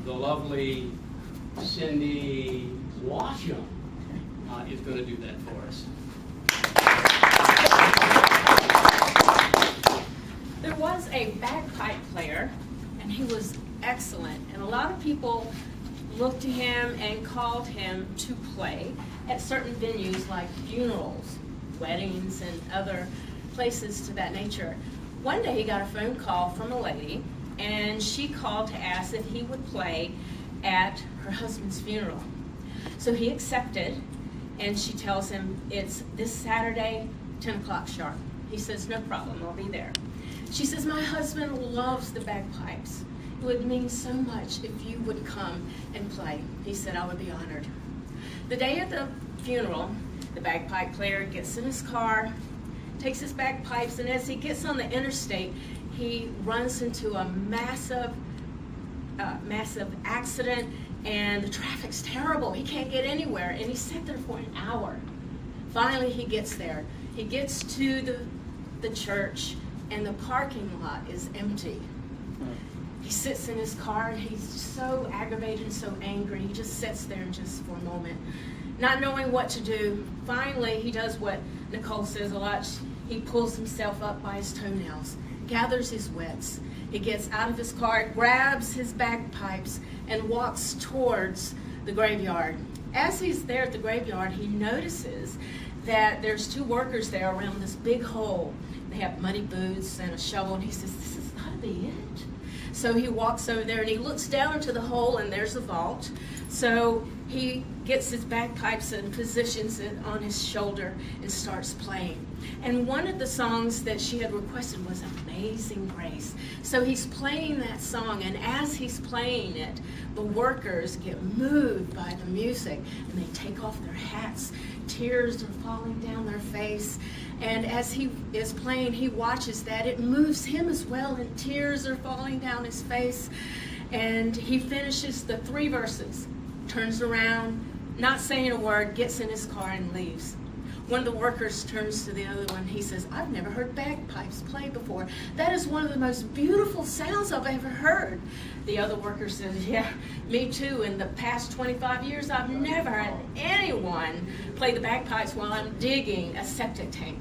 the lovely Cindy Washam is going to do that for us. There was a bagpipe player, and he was excellent, and a lot of people looked to him and called him to play at certain venues like funerals, weddings, and other places to that nature. One day he got a phone call from a lady, and she called to ask if he would play at her husband's funeral. So he accepted, and she tells him it's this Saturday, 10 o'clock sharp. He says, no problem, I'll be there. She says, my husband loves the bagpipes. It would mean so much if you would come and play. He said, I would be honored. The day of the funeral, the bagpipe player gets in his car, takes his bagpipes, and as he gets on the interstate, he runs into a massive accident, and the traffic's terrible. He can't get anywhere, and he sat there for an hour. Finally, he gets there. He gets to the church, and the parking lot is empty. He sits in his car, and he's so aggravated and so angry. He just sits there and just for a moment, not knowing what to do. Finally, he does what Nicole says a lot. He pulls himself up by his toenails, gathers his wits. He gets out of his car, grabs his bagpipes, and walks towards the graveyard. As he's there at the graveyard, he notices that there's two workers there around this big hole. They have muddy boots and a shovel, and he says, this has got to be it. So he walks over there, and he looks down into the hole, and there's a vault. So he gets his bagpipes and positions it on his shoulder and starts playing. And one of the songs that she had requested was Amazing Grace. So he's playing that song, and as he's playing it, the workers get moved by the music, and they take off their hats. Tears are falling down their face. And as he is playing, he watches that. It moves him as well, and tears are falling down his face. And he finishes the 3 verses, turns around, not saying a word, gets in his car and leaves. One of the workers turns to the other one. He says, I've never heard bagpipes play before. That is one of the most beautiful sounds I've ever heard. The other worker says, yeah, me too. In the past 25 years, I've never had anyone play the bagpipes while I'm digging a septic tank.